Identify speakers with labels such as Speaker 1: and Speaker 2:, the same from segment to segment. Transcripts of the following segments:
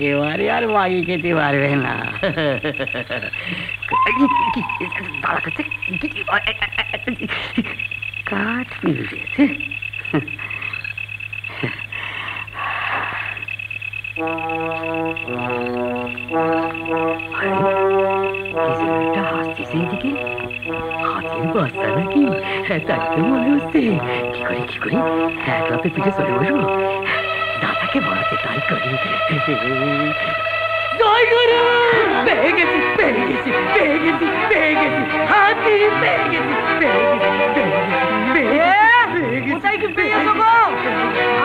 Speaker 1: এবারে আর বাগি খেতে পারবে না। কাঠ মিলছে। সেইদিকে হাতের বাচ্চা নাকি? তাই তো মনে হচ্ছে। কি করি এক লাফে পিঠে চলে বসবো, দাদাকে বলাতে তাই করি। জয় গুরু! পেয়ে গেছি হাতি পেয়ে গেছি। কোথায় কি পেয়েছো গো?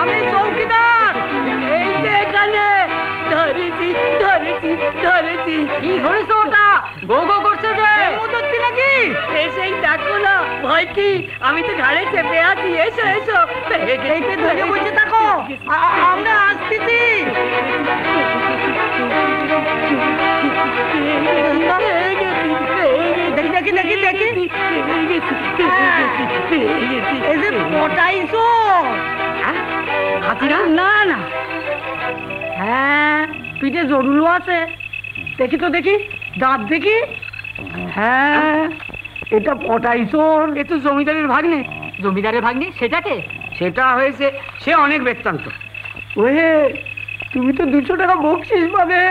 Speaker 1: আমি চৌকিদার, এই যে এখানে। ধরেছি। কি ধরেছো ওটা? গো করছে যে মুদচ্ছি নাকি? এসেই দেখো না, ভয় কি? আমি তো ঘাড়ে চেপে আছি। এসো ধরে বলছে দেখো, আমরা আসতেছি। দেখি এই যে পটাইছো হাতিরা? না হ্যাঁ, পিঠে জরুলো আছে। দেখি দাঁত দেখি। হ্যাঁ, এটা পটাইছোর। এ তো জমিদারের ভাগ্নে। সেটা হয়েছে, সে অনেক বৃত্তান্ত। ওহে, তুমি তো 200 টাকা বকশিস পাবে।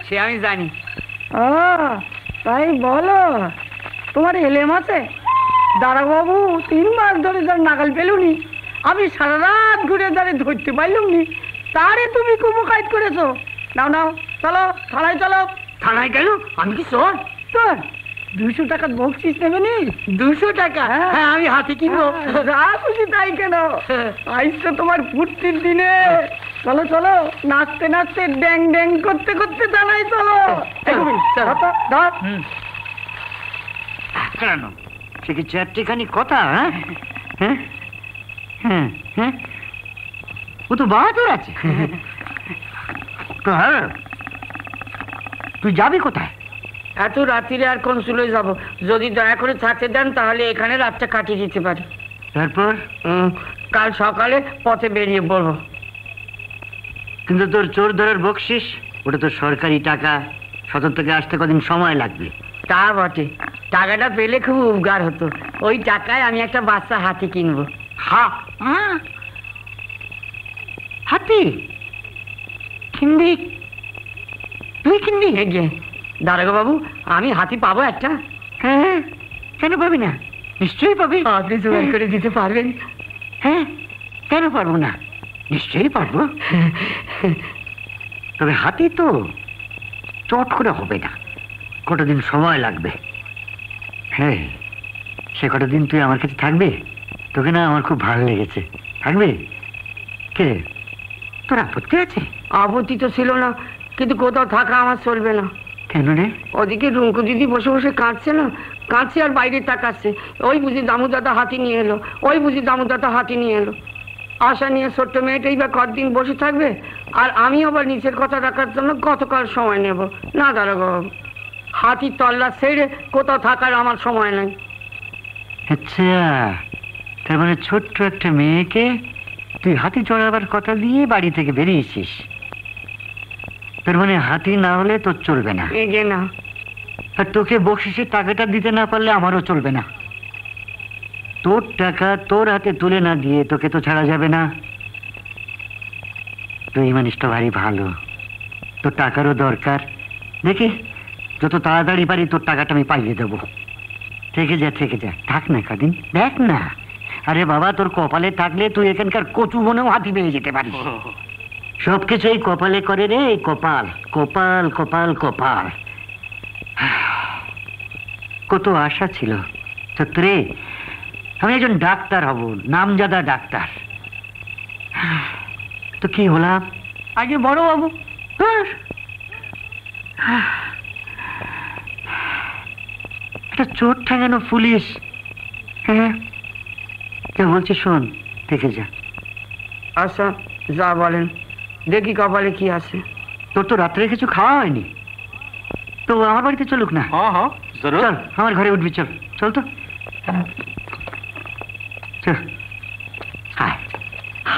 Speaker 1: সে আমি জানি। তাই বলো, তোমার এলেম আছে? দাঁড়াবাবু 3 মাস ধরে যার নাগাল পেলুনি, আমি সারা রাত ঘুরে দাঁড়ে ধরতে পারলুম নি, তারে তুমি কুমুকাইত করেছো। নাও চলো থানায় চলো। থানায় কেন? আমি কি চোর? তোর 200 টাকা বকশিস নেবে নি? 200 টাকা? হ্যাঁ, আমি হাতে কিনবো। যা খুশি তাই কেন, আজ তো তোমার ফুর্তির দিনে। চলো নাচতে ড্যাং করতে থানায় চলো। সে কি চারটিখানি কথা? হ্যাঁ, ও তো বাহাদুর আছে। তুই যাবি কোথায়? এত রাত্রিরে আর কোন চুলে যাব? যদি দয়া করে থাকতে দেন তাহলে এখানে রাতটা কাটিয়ে দিতে পারি। তারপর কাল সকালে পথে বেরিয়ে পড়বো। কিন্তু তোর চোর ধরার বকশিস, ওটা তো সরকারি টাকা, সদর থেকে আসতে কদিন সময় লাগবে। তা বটে, টাকাটা পেলে খুব উপকার হতো। ওই টাকায় আমি একটা বাচ্চা হাতি কিনবো। হাতি কিনবি? তুই কিনবি? দারোগা বাবু, আমি হাতি পাবো একটা? হ্যাঁ, কেন পাবি না? নিশ্চয়ই পাবি। আপনি জোগাড় করে দিতে পারবেন? হ্যাঁ, কেন পারবো না, নিশ্চয়ই পারবো। তবে হাতি তো চট করে হবে না, কটা দিন সময় লাগবে। হ্যাঁ, সে কটা দিন তুই আমার কাছে থাকবে? তোকে না আমার খুব ভালো লেগেছে। থাকবে? কে, তোর আপত্তি আছে? আপত্তি তো ছিল না, কিন্তু কোথাও থাকা আমার চলবে না। কেন রে? ওদিকে রুঙ্কু দিদি বসে বসে কাঁদছে আর বাইরে তাকাচ্ছে। ওই বুঝি দামুদাদা হাতি নিয়ে এলো। আশা নিয়ে ছোট্ট মেয়েটাই বা কতদিন বসে থাকবে, আর আমি আবার নিচের কথা রাখার জন্য কতকাল সময় নেব? না দাঁড়াবো, হাতির তল্লা ছেড়ে কোথাও থাকার আমার সময় নাই। আচ্ছা, তার মানে ছোট্ট একটা মেয়েকে তুই হাতি চড়াবার কথা দিয়ে বাড়ি থেকে বেরিয়েছিস। তার মানে হাতি না হলে তোর চলবে না? না। আর তোকে বকশিসের টাকাটা দিতে না পারলে আমারও চলবে না। তোর টাকা তোর হাতে তুলে না দিয়ে তোকে তো ছাড়া যাবে না। তুই মানুষটা ভারী ভালো, তোর টাকারও দরকার। দেখি যত তাড়াতাড়ি পারি তোর টাকাটা আমি পাইয়ে দেবো। থেকে যা থাক না কদিন, দেখ না। আরে বাবা, তোর কপালে থাকলে তুই এখানকার কচু বনেও হাতি পেয়ে যেতে পারিস। সবকিছু এই কপালে করে রে, এই কপাল। কত আশা ছিল সত্যি, আমি একজন ডাক্তার হব, নামজাদা ডাক্তার। তো কি হলাম? আগে বড় বাবু। একটা চোট ঠেঙানো পুলিশ। হ্যাঁ, কে বলছে শোন, দেখে যা। আচ্ছা, যা বলেন, দেখি কপালে কি আছে। তোর তো রাত্রে কিছু খাওয়া হয়নি তো আমার বাড়িতে চলুক না? চল, আমার ঘরে উঠবি। চল তো।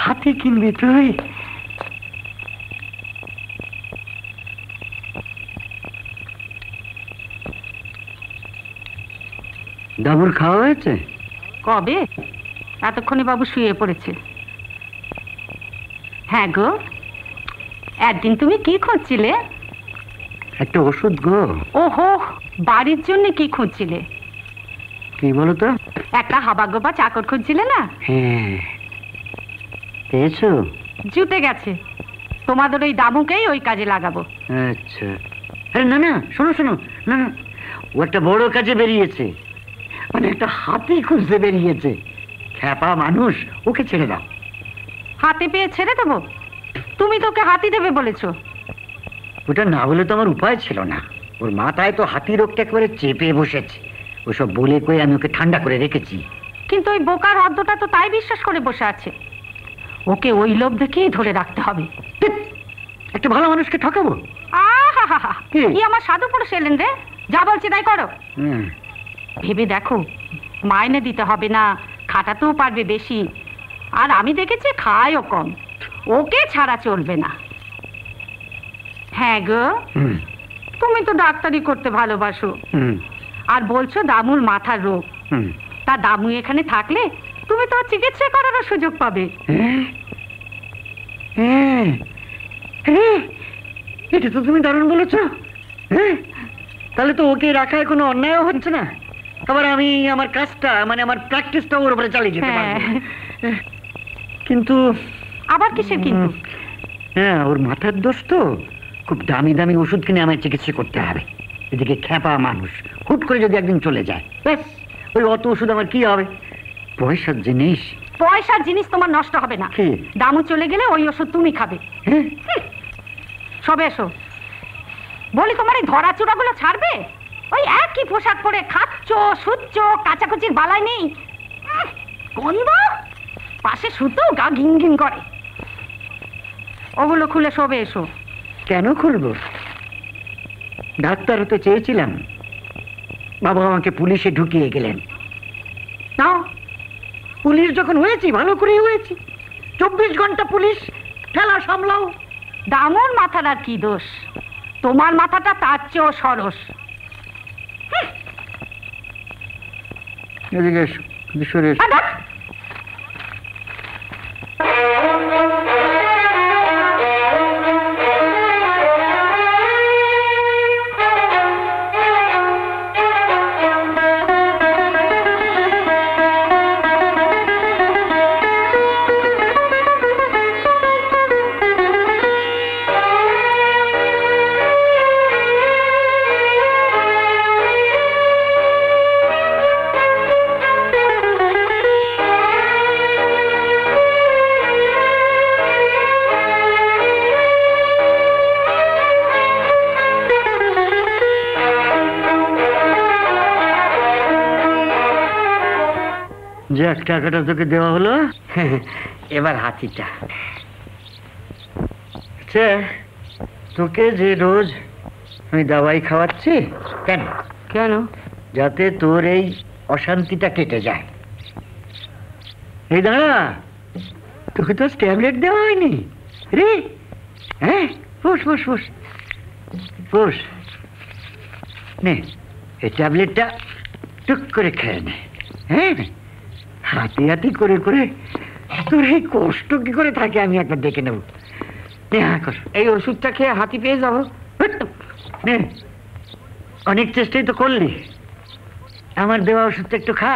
Speaker 1: হাতি কিনবি তুই? দাবুর খাওয়া হয়েছে?
Speaker 2: কবে? এতক্ষণে বাবু শুয়ে পড়েছে। হ্যাঁ গো, একদিন তুমি কি খুঁজছিলে?
Speaker 1: একটা ওষুধ গো।
Speaker 2: ওহো, বাড়ির জন্য কি খুঁজছিলে?
Speaker 1: কি বলো তো?
Speaker 2: একটা হাবাগোবা চাকর খুঁজছিলে না?
Speaker 1: হ্যাঁ, পেয়েছো?
Speaker 2: জুটে গেছে, তোমাদের ওই দামুকেই ওই কাজে লাগাবো।
Speaker 1: আচ্ছা। আরে না না, শোনো শোনো, না না, ও একটা বড় কাজে বেরিয়েছে, মানে একটা হাতি খুঁজতে বেরিয়েছে। খ্যাপা মানুষ, ওকে ছেড়ে দাও।
Speaker 2: হাতে পেয়ে ছেড়ে দেবো? তুমি তোকে হাতি দেবে বলেছো।
Speaker 1: ওটা না হলে তো আমার উপায় ছিল না। ওর মাথায় তো হাতি রোগটা একেবারে চেপে বসেছে। ওসব বলে কয়ে আমি ওকে ঠান্ডা করে রেখেছি।
Speaker 2: কিন্তু ওই বোকার অর্ধটা তো তাই বিশ্বাস করে বসে আছে। ওকে ওই লোভ দেখেই ধরে রাখতে হবে।
Speaker 1: একটা ভালো মানুষকে ঠকাবো?
Speaker 2: আহা, কি আমার সাধু পুরুষ এলেন রে! যা বলছি তাই করো। ভেবে দেখো, মাইনে দিতে হবে না, খাটাতেও পারবে বেশি, আর আমি দেখেছি খায়ও কম। ওকে ছাড়া চলবে না। হ্যাঁ গো, তুমি তো ডাক্তারি করতে ভালোবাসো, আর বলছো দামুর মাথার রোগ। তা দামু এখানে থাকলে তুমি তো চিকিৎসা করারও সুযোগ পাবে।
Speaker 1: এটা তো তুমি দারুণ বলেছো। তাহলে তো ওকে রাখায় কোনো অন্যায় হচ্ছে না। আবার আমি আমার কাজটা, মানে আমার প্র্যাকটিসটা ওর উপরে চালিয়ে যেতে পারবো। কিন্তু
Speaker 2: আবার কিসের কিন্তু?
Speaker 1: হ্যাঁ, ওর মাথার দোষ তো। খুব দামি দামি ওষুধ কিনে আমায় চিকিৎসা করতে হবে। এদিকে খ্যাপা মানুষ, হুট করে যদি একদিন চলে যায়, ব্যাস, ওই অত ওষুধ আমার কি হবে? পয়সার জিনিস।
Speaker 2: পয়সার জিনিস তোমার নষ্ট হবে না। দামু চলে গেলে ওই ওষুধ তুমি খাবে। সবে এসো বলি, তোমার এই ধরা চূড়াগুলো ছাড়বে? ওই একই পোশাক পরে খাচ্ছ, শুচ্ছ, কাচাকুচির বালাই নেই। গন্ধ, পাশে শুতো গা ঘিন ঘিন করে। ওগুলো খুলে শোবে এসো।
Speaker 1: কেন খুলবো? ডাক্তার হতে চেয়েছিলাম, বাবা আমাকে পুলিশে ঢুকিয়ে গেলেন। নাও, পুলিশ যখন হয়েছি, ভালো করেই হয়েছি। 24 ঘন্টা পুলিশ, ঠেলা সামলাও।
Speaker 2: দামুর মাথার আর কি দোষ? তোমার মাথাটা তার চেয়েও সরস।
Speaker 1: এদিকে এসো, সরে এসো। যাক, টাকাটা তোকে দেওয়া হলো। এবার হাতিটা। আচ্ছা, তোকে যে রোজ আমি দাওয়াই খাওয়াচ্ছি, কেন
Speaker 2: কেন?
Speaker 1: যাতে তোর এই অশান্তিটা কেটে যায়। এই দাঁড়া, তোকে তো ট্যাবলেট দেওয়া হয়নি রে। হ্যাঁ, বস বস বস বস, নে এই ট্যাবলেটটা টুক করে খেয়ে নে। হ্যাঁ, হাতি হাতি করে করে তোর এই কষ্ট কি করে থাকে আমি একবার দেখে নেব। এই ওষুধটা খেয়ে হাতি পেয়ে যাবো? অনেক চেষ্টাই তো করলি, আমার দেওয়া ওষুধটা একটু খা।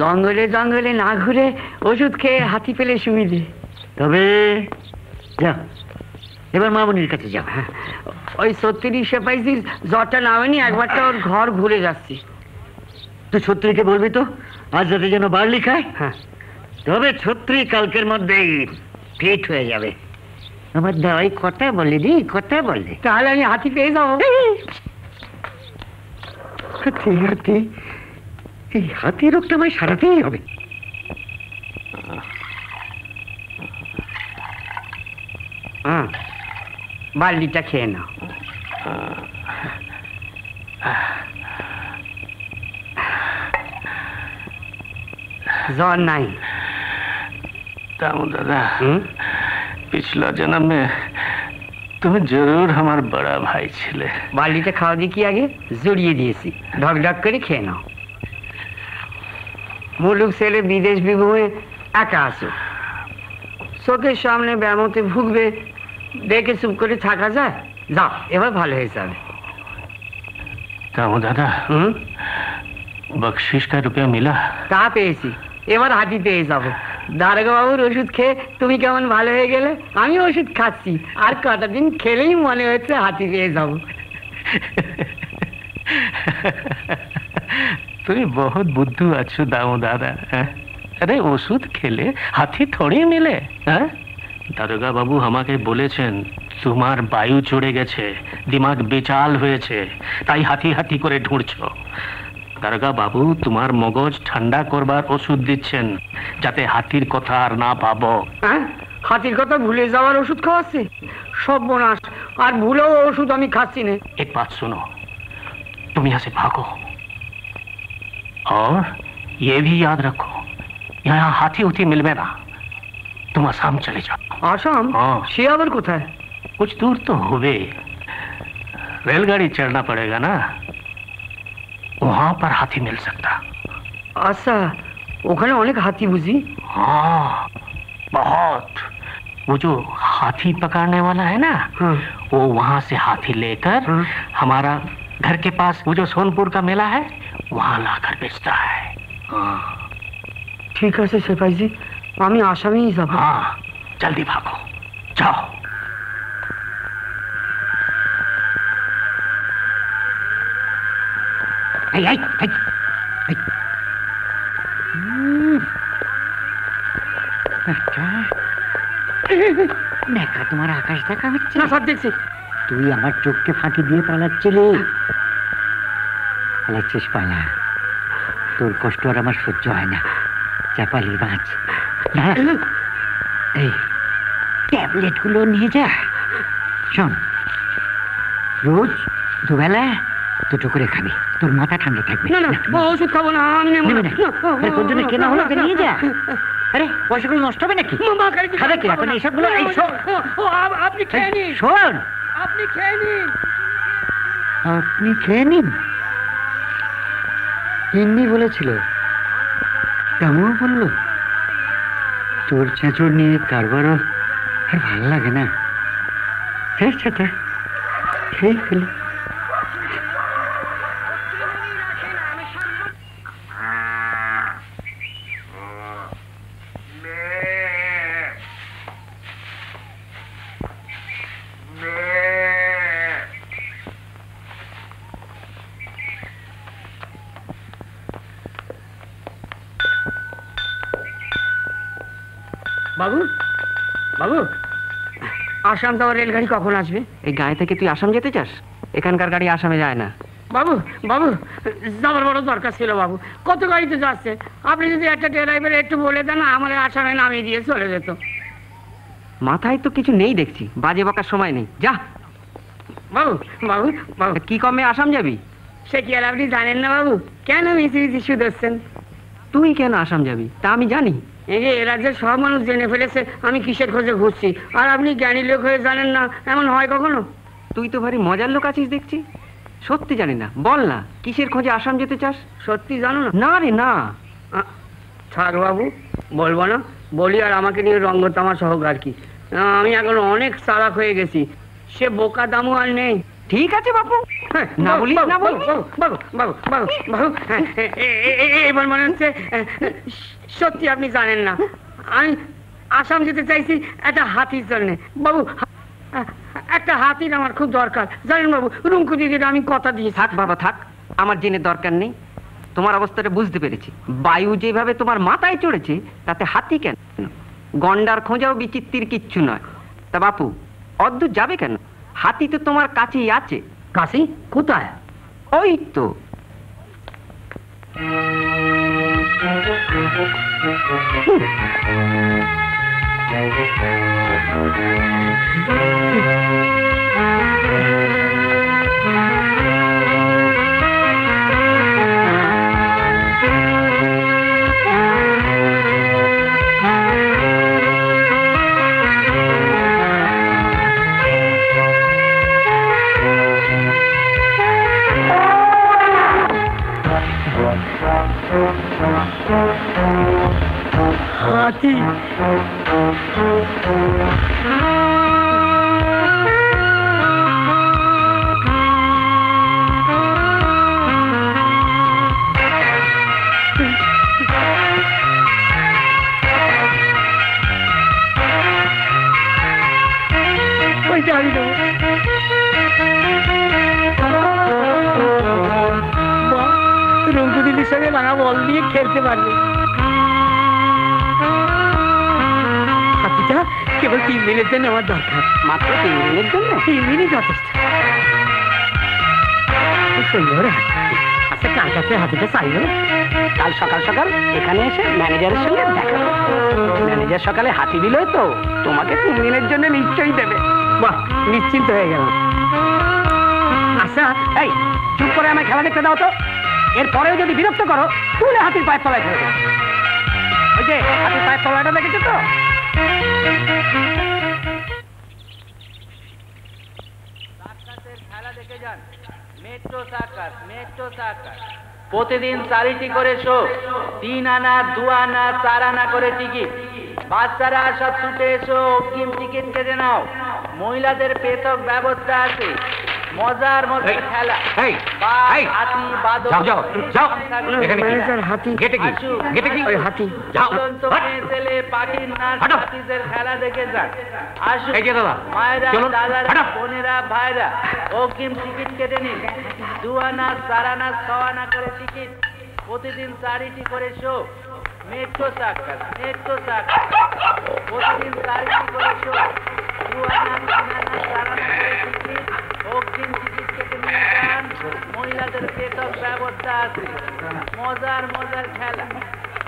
Speaker 2: জঙ্গলে জঙ্গলে না ঘুরে ওষুধ খেয়ে হাতি পেলে সুবিধে।
Speaker 1: তবে যাও, এবার মামুনির কাছে যাও।
Speaker 2: ওই 36 পাইছিস, জ্বরটা নামেনি, একবারটা ওর ঘর ঘুরে যাচ্ছি।
Speaker 1: তুই ছত্রীকে বলবি তো আজ রাতে যেন বার্লি খায়।
Speaker 2: হ্যাঁ,
Speaker 1: তবে ছত্রী কালকের মধ্যেই ফিট হয়ে যাবে। আমার দাওয়াই কথা বলে রে, কথা বলে।
Speaker 2: তাহলে আমি হাতি পেয়ে যাবো।
Speaker 1: হাতি হাতি, এই হাতি রোগটা আমায় সারাতেই হবে।
Speaker 2: বার্লিটা খেয়ে নাও। জ্বর নাই?
Speaker 3: दामू दादा, पिछला जन्म में তুমি জরুর আমার বড় ভাই ছিলে।
Speaker 4: বালিটা খাওয়া দিয়ে কি আগে জড়িয়ে দিয়েছি, ঢক ঢক করে খেয়ে নাও। মুলুক ছেলে বিদেশ বিভূমে একা আসো, চোখের সামনে ব্যামতে ভুগবে, দেখে চুপ করে থাকা যায়? যাও, এবার ভালো হয়ে যাবে।
Speaker 3: दामू दादा, बख्शीश का रुपया मिला?
Speaker 4: তা পেয়েছি, এবার হাতি পেয়ে যাবো। দারোগা বাবুর ওষুধ খেয়ে তুমি কেমন ভালো হয়ে গেলে। আমি ওষুধ খাচ্ছি, আর কটা দিন খেলেই মনে হচ্ছে হাতি পেয়ে যাবো।
Speaker 3: তুমি बहुत बुद्धू আছো दामू दादा। अरे ওষুধ খেলে হাতি থোড়ি মিলে। দারোগা বাবু আমাকে বলেছেন তোমার বায়ু চড়ে গেছে, দিমাগ বেচাল হয়েছে, তাই হাতি হাতি করে ঢুঁড়ছো। দারোগা বাবু তোমার মগজ ঠান্ডা করবার ওষুধ দিচ্ছেন, যাতে হাতির কথা আর না পাবো।
Speaker 4: হ্যাঁ, হাতির কথা ভুলে যাওয়ার ওষুধ খাওয়াচ্ছে? সর্বনাশ, আর ভুলেও ওষুধ আমি খাচ্ছি না।
Speaker 3: एक बात सुनो, तुम यहाँ से भागो और ये भी याद रखो, यहाँ हाथी उथी मिलवे ना, तुम आसाम चले जाओ।
Speaker 4: আসাম?
Speaker 3: हाँ।
Speaker 4: সে আবার कोথায়?
Speaker 3: कुछ दूर तो होवे, रेलगाड़ी चढ़ना पड़ेगा ना, वहां पर हाथी मिल सकता।
Speaker 4: আচ্ছা, ওখানে অনেক হাতি বুঝি?
Speaker 3: हाँ बहुत। वो जो हाथी पकड़ने वाला है ना,
Speaker 4: हाँ।
Speaker 3: वो वहां से हाथी लेकर
Speaker 4: हाँ।
Speaker 3: हमारा घर के पास वो जो सोनपुर का मेला है वहां लाकर बेचता है। हाँ
Speaker 4: ঠিক আছে সেপাইজি, আমি আসামেই যাব।
Speaker 3: हाँ, जल्दी भागो, जाओ।
Speaker 1: এই, এই, এই, এই। দেখা তোমার আকাশ দেখা হচ্ছে?
Speaker 4: না, সব দেখছি।
Speaker 1: তুই আমার চোখকে ফাঁকি দিয়ে পালাচ্ছিলি। পালাচ্ছিস, পালা। তোর কষ্ট আর আমার সহ্য হয় না। চাপালি বাঁচ। এই ট্যাবলেট গুলো নিয়ে যা। শোন, রোজ দুবেলা দুটো করে খাবি, তোর মাথা ঠান্ডা থাকবে।
Speaker 4: না না, ও ওষুধ খাবো না, আমি নেবো
Speaker 1: নেবে
Speaker 4: না।
Speaker 1: না? আরে তোর জন্য কেনা হলো, ওকে নিয়ে যা। আরে পয়সাগুলো নষ্ট হবে নাকি? খাবে কি এখন এইসবগুলো? এই শোন,
Speaker 4: আপনি খেয়ে নিন,
Speaker 1: শোন,
Speaker 4: আপনি খেয়ে নিন।
Speaker 1: আপনি খেয়ে নিন। এমনি বলেছিল, তেমন বললো। তোর চেঁচড় নিয়ে কারবারও আর ভালো লাগে না। সেটা খেয়ে ফেলি।
Speaker 4: বাবু, বাবু, আসাম যাওয়ার রেলগাড়ি কখন আসবে?
Speaker 5: এই গায়ে থেকে তুই আসাম যেতে চাস? এখানকার গাড়ি আসামে যায় না।
Speaker 4: বাবু, বাবু, যাবার বড় দরকার ছিল বাবু। কত গাড়িতে যাচ্ছে, আপনি যদি একটা ড্রাইভার একটু বলে দেন, আমার আসামে নামিয়ে দিয়ে চলে যেত।
Speaker 5: মাথায় তো কিছু নেই দেখছি, বাজে বকার সময় নেই, যা।
Speaker 4: বাবু, বাবু, বাবু,
Speaker 5: কি কমে আসাম যাবি?
Speaker 4: সে কি আর আপনি জানেন না বাবু? কেন মিছি মিছি শুধোচ্ছেন?
Speaker 5: তুই কেন আসাম যাবি তা আমি জানি।
Speaker 4: এই যে এ রাজ্যের সব মানুষ জেনে ফেলেছে আমি কিসের খোঁজে ঘুরছি, আর আপনি জ্ঞানী লোক হয়ে জানেন না, এমন হয় কখনো?
Speaker 5: তুই তো ভারী মজার লোক আছিস দেখছি। সত্যি জানি না, বল না কিসের খোঁজে আসাম যেতে চাস?
Speaker 4: সত্যি জানো না?
Speaker 5: না রে না।
Speaker 4: থাক বাবু, বলবো না। বলি আর আমাকে নিয়ে রঙ্গতামাশ হোক আর কি। আমি এখন অনেক চালাক হয়ে গেছি, সে বোকা দামু আর নেই।
Speaker 5: ঠিক আছে বাপু, না বলি না বলি।
Speaker 4: বাবু, বাবু, বাবু, বাবু, এবার মনে হচ্ছে সত্যি আপনি জানেন না। আমি আসাম যেতে চাইছি একটা হাতির জন্য বাবু। একটা হাতির আমার খুব দরকার জানেন বাবু। রুঙ্কু দিদির আমি কথা দিয়েছি।
Speaker 5: থাক বাবা থাক, আমার জেনে দরকার নেই। তোমার অবস্থাটা বুঝতে পেরেছি। বায়ু যেভাবে তোমার মাথায় চড়েছে তাতে হাতি কেন? গন্ডার খোঁজাও বিচিত্তির কিচ্ছু নয়। তা বাপু অদ্দূর যাবে কেন? হাতি তো তোমার কাছেই আছে।
Speaker 4: কাশি কোথায়?
Speaker 5: ওই তো।
Speaker 4: হাতি ওইটা আমি দেবো। রঙ্গু দিদির সঙ্গে রাঙা বল দিয়ে খেলতে পারবে। হাতিটা কেবল 3 মিনিটের জন্য আমার দরকার।
Speaker 5: মাত্র 3 মিনিটের জন্য?
Speaker 4: 3 মিনিট যথেষ্ট। খুব সুন্দর হাতি। আচ্ছা কার কাছে হাতিটা চাইল?
Speaker 5: কাল সকাল সকাল এখানে এসে ম্যানেজারের সঙ্গে দেখা করো। ম্যানেজার সকালে হাতি দিলই তো তোমাকে 3 দিনের জন্য নিশ্চয়ই দেবে।
Speaker 4: বাহ, নিশ্চিন্ত হয়ে গেলাম। আচ্ছা
Speaker 5: এই চুপ করে আমায় খেলা দেখতে দাও তো। এরপরেও যদি বিরক্ত করো তুলে হাতির পায়ের তলায় ফেলে দেবো। ওই যে হাতির পায়ের তলাটা দেখেছো তো? খেলা দেখে যান। Metro circus, metro circus. প্রতিদিন 4টি করে শো, 3 আনা, 2 আনা, 4 আনা করে টিকিট। বাচ্চারা সব ছুটে এসো, অগ্রিম টিকিট কেটে নাও। মহিলাদের পৃথক ব্যবস্থা আছে। মজার মজার খেলা। হাতি বাদল
Speaker 4: ম্যানেজার হাতি ওই হাতি
Speaker 5: ছেলে পাখির নাচ হাতিদের খেলা দেখে যান। আসুন মায়েরা, দাদারা, বোনেরা, ভাইরা, অগ্রিম টিকিট কেটে নিন। 2 আনা, 4 আনা, 6 আনা করে টিকিট। প্রতিদিন 4টি করে show. Metro circus, metro circus. প্রতিদিন 4টি করে শো। 2 আনা, 3 আনা, 4 আনা করে টিকিট। অগ্রিম টিকিট কেটে নিয়ে যান। মহিলাদের পৃথক ব্যবস্থা আছে। মজার মজার খেলা।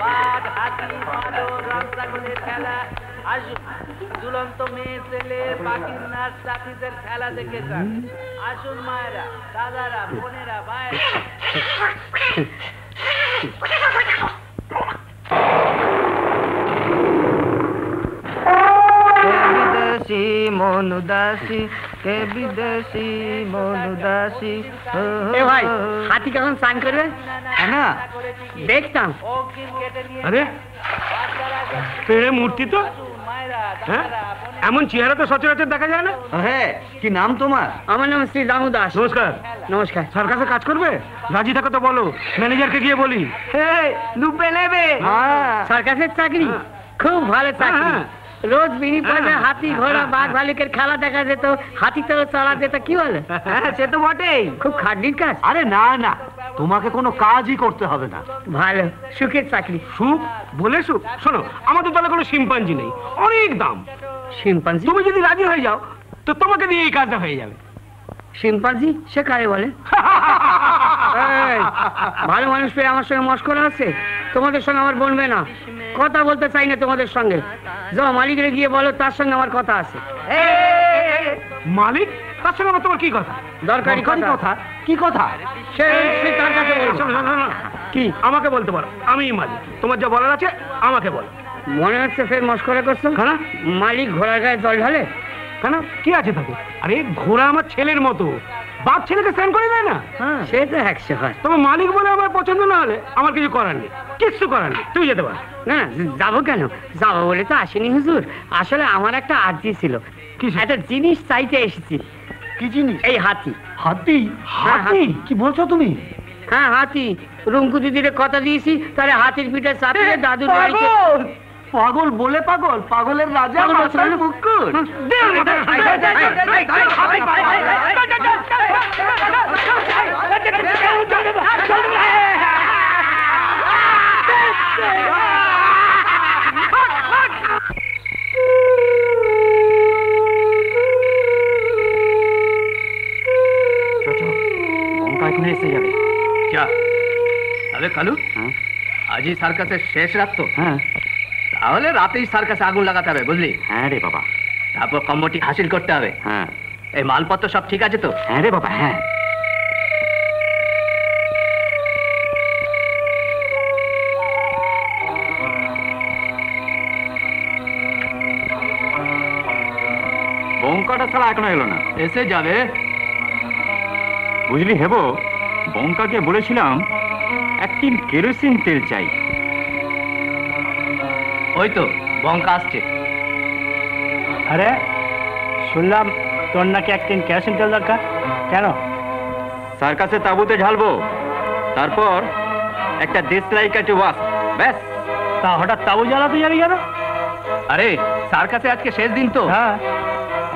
Speaker 5: বাঘ, হাতি, বাঁদর, রামসাগরের খেলা। আসুন ঝুলন্ত মেয়ে, ছেলে, পাখির নাচ, সাথীদের খেলা দেখে যান। আসুন মায়েরা, দাদারা, বোনেরা, ভাইরা। বিদেশি মনুদাসী, কে বিদেশি মনুদাসী।
Speaker 4: এ ভাই, হাতি কখন স্নান করবে?
Speaker 5: না
Speaker 4: দেখতাম।
Speaker 3: আরে পেড়ে মূর্তি তো, হ্যাঁ এমন চেহারা তো সচরাচর দেখা যায় না।
Speaker 1: হ্যাঁ, কি নাম তোমার?
Speaker 4: আমার নাম শ্রী দামু দাস।
Speaker 3: নমস্কার।
Speaker 4: নমস্কার।
Speaker 3: সার্কাসে কাজ করবে? রাজি থাকো তো বলো, ম্যানেজারকে গিয়ে বলি।
Speaker 5: ডুবে নেবে।
Speaker 4: সার্কাসের চাকরি খুব ভালো চাকরি।
Speaker 3: হ্যাঁ।
Speaker 4: রোজ বিনি পয়সা হাতি, ঘোড়া, বাঘ, ভালুকের খেলা দেখা যেত। হাতি তো চলা যেত। কি বলে?
Speaker 5: সে তো বটেই।
Speaker 4: খুব খাটনির কাজ।
Speaker 1: আরে না না, তোমাকে কোনো কাজই করতে হবে না।
Speaker 4: ভালো সুখের চাকরি।
Speaker 3: সুখ বলে সুখ? শোনো, আমাদের দলে কোনো শিম্পাঞ্জি নেই, অনেক দাম।
Speaker 4: শিম্পাঞ্জি?
Speaker 3: তুমি যদি রাজি হয়ে যাও তো তোমাকে দিয়ে এই কাজটা হয়ে যাবে।
Speaker 4: শিম্পাঞ্জি সে কারে বলে? এই, ভালো মানুষ পেয়ে আমার সঙ্গে মস্করা আছে? তোমাদের সঙ্গে আমার বলবে না, কথা বলতে চাই না তোমাদের সঙ্গে। যাও মালিকরে গিয়ে বলো তার সঙ্গে আমার কথা আছে।
Speaker 3: মালিক? তার সঙ্গে আমার তোমার কি কথা?
Speaker 4: দরকারি কথা।
Speaker 3: কি কথা?
Speaker 4: সে তার কাছে বলছো।
Speaker 3: কি আমাকে বলতে পারো? আমি মালিক, তোমার যা বলার আছে আমাকে বলো।
Speaker 4: মনে হচ্ছে ফের মস্করা করছো।
Speaker 3: কেন?
Speaker 4: মালিক ঘোড়ার গায়ে জল ঢালে?
Speaker 3: কেন, কি আছে তাতে? আরে ঘোড়া আমার ছেলের মতো, বাপ ছেলেকে স্নান করে দেয় না?
Speaker 4: সে তো 100 হয়।
Speaker 3: তবে মালিক বলে আমার পছন্দ না হলে আমার কিছু করার নেই, কিচ্ছু করার নেই, তুমি যেতে পারো।
Speaker 4: না না, যাবো কেন? যাবো বলে তো আসেনি হুজুর। আসলে আমার একটা আর্জি ছিল, একটা জিনিস চাইতে এসেছি।
Speaker 1: কি জিনিস?
Speaker 4: এই হাতি।
Speaker 1: হাতি?
Speaker 4: হ্যাঁ,
Speaker 1: হাতি? কি বলছো তুমি?
Speaker 4: হ্যাঁ হাতি। রুঙ্কু দিদিরে কথা দিয়েছি, তাহলে হাতির পিঠে চাপিয়ে দাদুর বাড়িতে।
Speaker 1: পাগল বলে পাগল, পাগলের রাজা মাথার মুকুট। এখনো এসে যাবে।
Speaker 6: क्या अबे कालू আজই সার্কাসের শেষ রাত তো,
Speaker 1: হ্যাঁ
Speaker 6: তাহলে রাতেই সার্কাসে আগুন লাগাতে হবে, বুঝলি?
Speaker 1: হ্যাঁ রে বাবা।
Speaker 6: তারপর কম্মটি হাসিল করতে হবে।
Speaker 1: হ্যাঁ
Speaker 6: এই মালপত্র সব ঠিক আছে তো?
Speaker 1: হ্যাঁ রে বাবা, হ্যাঁ।
Speaker 7: বঙ্কাটা ছাড়া এখনো এলো না।
Speaker 6: এসে যাবে।
Speaker 7: বুঝলি হেবো, বঙ্কাকে বলেছিলাম 1 টিন কেরোসিন তেল চাই।
Speaker 6: ওই তো বঙ্কা আসছে।
Speaker 3: আরে শুনলাম তোর নাকি একদিন কেরোসিন তেল দরকার, কেন?
Speaker 7: সার্কাসের তাঁবুতে ঝালবো, তারপর একটা দেশলাই কাটে ওয়াস, ব্যাস।
Speaker 3: তা হঠাৎ তাবু জ্বালাতে যাবি কেন?
Speaker 6: আরে সার্কাসে আজকে শেষ দিন তো,
Speaker 3: হ্যাঁ।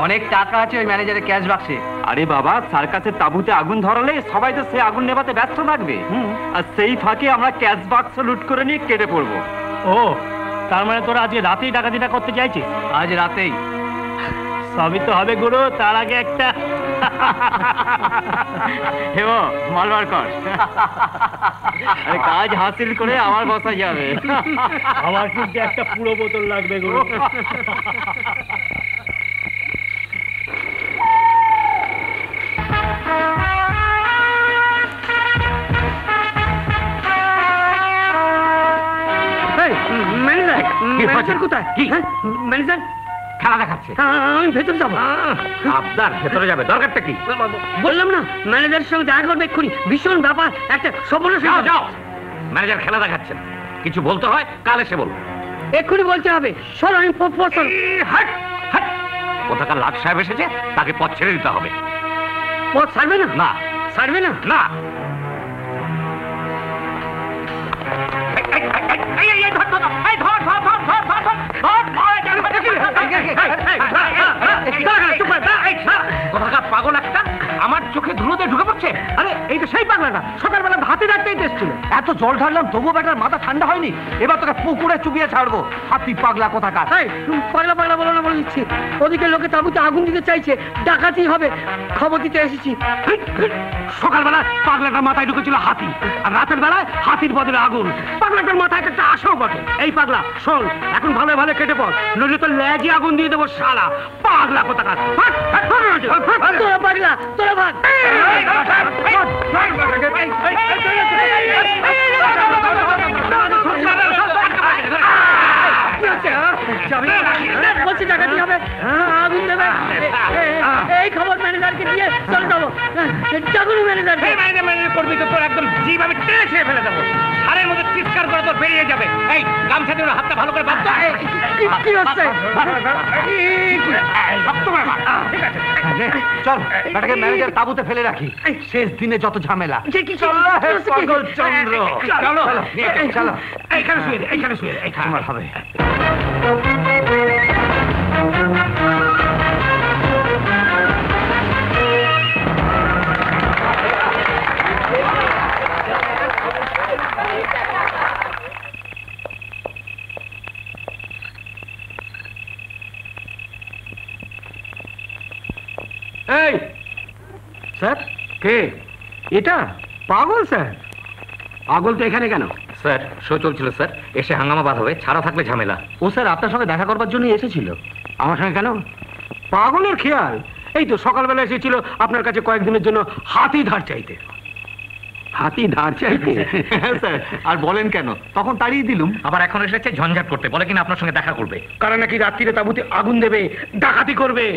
Speaker 6: অনেক টাকা আছে ওই ম্যানেজারের ক্যাশ বাক্সে।
Speaker 7: আরে বাবা, সার্কাসের তাঁবুতে আগুন ধরালে সবাই তো সে আগুন নেভাতে ব্যস্ত থাকবে, আর সেই ফাঁকে আমরা ক্যাশ বাক্স লুট করে নিয়ে কেটে পড়বো।
Speaker 3: ও, তার মানে তোরা আজকে রাতেই ডাকাতিটা করতে চাইছিস?
Speaker 6: আজ রাতেই।
Speaker 3: সবই তো হবে গুরু, তার আগে একটা
Speaker 7: হেমো মালবার কর। আরে কাজ হাসিল করে আমার বসা যাবে।
Speaker 3: আমার কিন্তু একটা পুরো বোতল লাগবে গুরু।
Speaker 4: ম্যানেজার কোথায়? ম্যানেজার
Speaker 5: খেলা দেখাচ্ছে।
Speaker 4: আমি ভেতরে যাবো।
Speaker 5: আপনার ভেতরে যাবে, দরকারটা কি?
Speaker 4: বললাম না ম্যানেজারের সঙ্গে দেখা করবে এক্ষুনি, ভীষণ ব্যাপার, একটা সর্বনাশ।
Speaker 5: যাও যাও, ম্যানেজার খেলা দেখাচ্ছেন, কিছু বলতে হয় কাল এসে বলুন।
Speaker 4: এক্ষুনি বলতে হবে। সর, আমি
Speaker 5: হাট হাট, কোথাকার লাট সাহেব এসেছে, তাকে পথ ছেড়ে দিতে হবে।
Speaker 4: পথ ছাড়বে না?
Speaker 5: না
Speaker 4: ছাড়বে না?
Speaker 5: না। কোথাকার পাগল একটা আমার চোখে ধুলোতে ঢুকে পড়ছে।
Speaker 6: আরে এই তো সেই পাগলাটা, সকালবেলা হাতি ডাকতেই এসেছিল। এত জল ঢাললাম তবুও ব্যাটার মাথা ঠান্ডা হয়নি। এবার তোকে পুকুরে চুবিয়ে ছাড়বো, হাতি পাগলা কোথাকার।
Speaker 4: পাগলা পাগলা বলো না, বলে দিচ্ছি। ওদিকে লোকে তাঁবুতে আগুন দিতে চাইছে, ডাকাতি হবে, খবর দিতে এসেছি।
Speaker 5: সকালবেলা পাগলাটার মাথায় ঢুকেছিল হাতি, আর রাতের বেলায় হাতির বদলে আগুন। পাগলাটার মাথায় একটা আশাও বটে। এই পাগলা শোন, এখন ভালো ভালো কেটে পড়, নইলে তো লেজে আগুন দিয়ে দেবো শালা পাগলা কোথাকার।
Speaker 4: তোরা পাগলা, তোরা ভাগ। বলছি ডাকাতি হবে, আগুন দেবে। এই খবর ম্যানেজারকে দিয়ে চলে যাবো। ডাকুন ম্যানেজার।
Speaker 5: করবি তো তোর একদম যেভাবে টেনে ছেড়ে ফেলে দেবো, সারের মধ্যে চিৎকার করে তোর বেরিয়ে যাবে। এই গামছা দিয়ে হাতটা ভালো করে বাঁধতে।
Speaker 4: কি হচ্ছে?
Speaker 6: চল ব্যাটাকে ম্যানেজার তাঁবুতে ফেলে রাখি, শেষ দিনে যত ঝামেলা।
Speaker 5: পাগল চন্দ্র, চলো
Speaker 6: চলো
Speaker 5: এইখানে শুয়ে দে, এইখানে শুয়ে দে, এইখানে
Speaker 6: আমার হবে।
Speaker 5: এই স্যার, কে এটা? পাগল স্যার? পাগল তো এখানে কেন? স্যার শো চলছিল স্যার, এসে হাঙ্গামা বাঁধ হবে, ছাড়া থাকলে ঝামেলা।
Speaker 6: ও স্যার আপনার সঙ্গে দেখা করবার জন্য এসেছিল।
Speaker 5: আমার সঙ্গে কেন? পাগলের খেয়াল। এই তো সকালবেলা এসেছিল আপনার কাছে কয়েকদিনের জন্য হাতি ধার চাইতে। হাতি ধার চাইতে?
Speaker 6: হ্যাঁ স্যার, আর বলেন কেন, তখন তাড়িয়ে দিলুম।
Speaker 5: আবার এখন এসেছে ঝঞ্ঝাট করতে, বলে কিনা আপনার সঙ্গে দেখা করবে, কারণ নাকি রাত্রিরে তাঁবুতে আগুন দেবে, ডাকাতি করবে।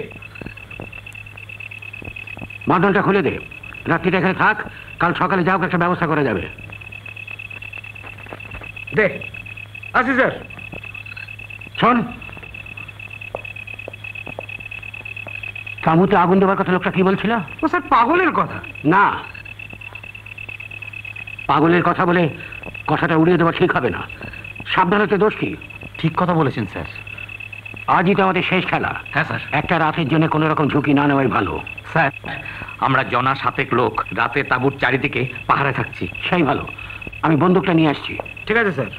Speaker 8: বাঁধনটা খুলে দে, রাত্রিটা এখানে থাক, কাল সকালে যাও, একটা ব্যবস্থা করা যাবে।
Speaker 5: দে আসি স্যার।
Speaker 8: শোন, তাঁবুতে আগুন দেওয়ার কথা লোকটা কি বলছিল?
Speaker 5: ও স্যার পাগলের কথা।
Speaker 8: না, পাগলের কথা বলে কথাটা উড়িয়ে দেওয়া ঠিক হবে না। সাবধানতা দোষ কি?
Speaker 6: ঠিক কথা বলেছেন স্যার।
Speaker 8: আজই তো আমাদের শেষ খেলা।
Speaker 5: হ্যাঁ স্যার।
Speaker 8: একটা রাতের জন্য কোনো রকম ঝুঁকি না নেওয়াই ভালো।
Speaker 5: স্যার আমরা জনা 7 লোক রাতে তাঁবুর চারিদিকে পাহারায় থাকছি।
Speaker 8: সেই ভালো, আমি বন্দুকটা নিয়ে আসছি।
Speaker 5: ঠিক আছে স্যার।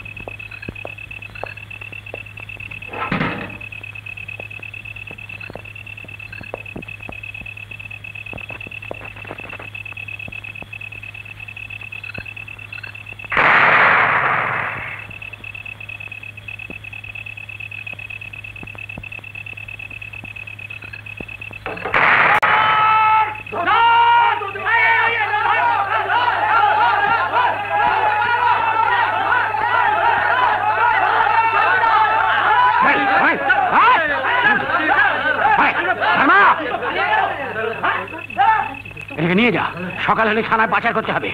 Speaker 8: এটাকে নিয়ে যা, সকাল হলে থানায় পাচার করতে হবে।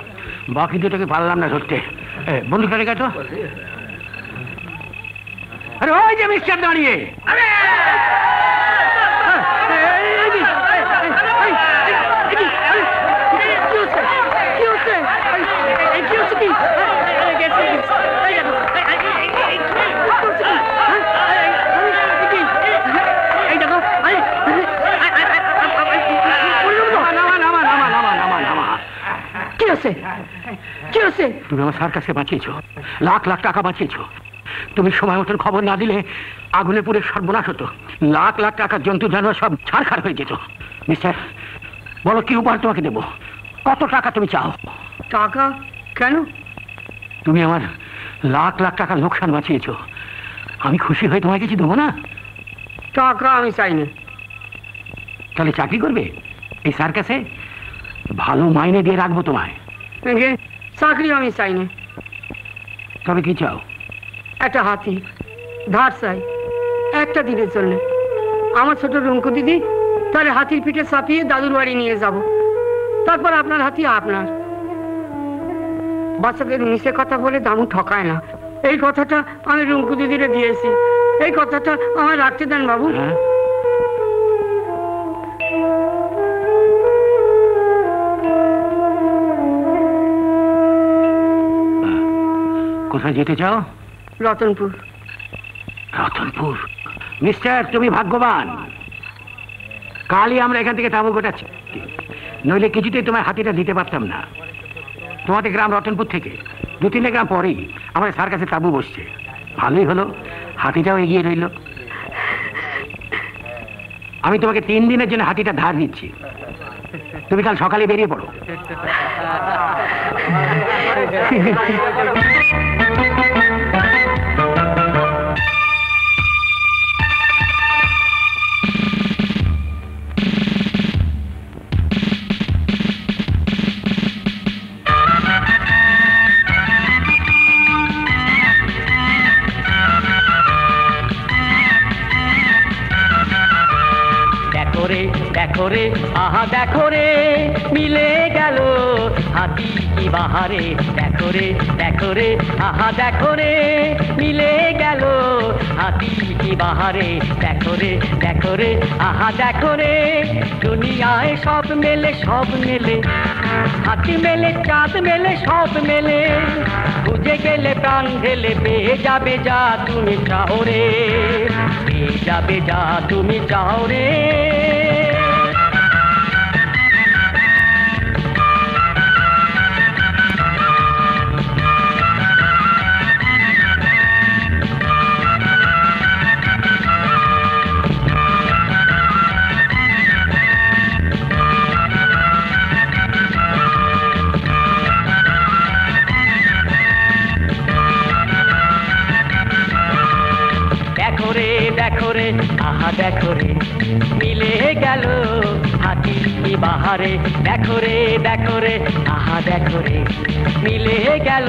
Speaker 8: বাকি দুটোকে পারলাম না ধরতে। বন্দুকটা রেখে তো। আরে ওই যে মিস্টার দাঁড়িয়ে, তুমি আমার সার্কাসকে বাঁচিয়েছো, লাখ লাখ টাকা বাঁচিয়েছো। তুমি সময় মতন খবর না দিলে আগুনে পুড়ে সর্বনাশ হতো, লাখ লাখ টাকার জন্তু জানোয়ার সব ছাড়খাড় হয়ে যেত। মিস্টার, বলো কি উপহার তোমাকে দেবো? কত টাকা তুমি চাও?
Speaker 4: টাকা কেন?
Speaker 8: তুমি আমার লাখ লাখ টাকা লোকসান বাঁচিয়েছো, আমি খুশি হয়ে তোমায় কিছু দেবো না?
Speaker 4: টাকা আমি চাই না।
Speaker 8: তাহলে চাকরি করবে এই সার্কাসে? ভালো মাইনে দিয়ে রাখবো তোমায়।
Speaker 4: চাকরি আমি চাই না।
Speaker 8: তবে কি চাও?
Speaker 4: একটা হাতি ধার চাই, একটা দিনের জন্য। আমার ছোট রুঙ্কু দিদি তাহলে হাতির পিঠে চাপিয়ে দাদুর বাড়ি নিয়ে যাব, তারপর আপনার হাতি আপনার। বাচ্চাদের নিচে কথা বলে দামু ঠকায় না, এই কথাটা আমি রুঙ্কু দিদিরে দিয়েছি। এই কথাটা আমার রাখতে দেন বাবু।
Speaker 8: কোথায় যেতে চাও?
Speaker 4: রতনপুর।
Speaker 8: রতনপুর? মিস্টার, তুমি ভাগ্যবান। কালই আমরা এখান থেকে তাঁবু গোটাচ্ছি, নইলে কিছুতেই তোমার হাতিটা দিতে পারতাম না। তোমাদের গ্রাম রতনপুর থেকে 2-3 গ্রাম পরেই আমাদের সার্কাসে তাঁবু বসছে। ভালোই হলো, হাতিটাও এগিয়ে রইল। আমি তোমাকে 3 দিনের জন্য হাতিটা ধার দিচ্ছি, তুমি কাল সকালে বেরিয়ে পড়ো।
Speaker 9: দেখো রে আহা দেখো রে মিলে গেল হাতি কি বাহারে। দেখো রে আহা দেখো রে মিলে গেল হাতি কি বাহারে। দেখো রে আহা দেখো রে দুনিয়ায় সব মেলে সব মেলে, হাতি মেলে চাঁদ মেলে সব মেলে। বুঝে গেলে প্রাণ ঢেলে পেয়ে যাবে যা তুমি চাও রে, পেয়ে যাবে যা তুমি চাও রে। দেখো রে আহা দেখো রে মিলে গেল হাতি কি বাহারে। দেখো রে আহা দেখো রে মিলে গেল।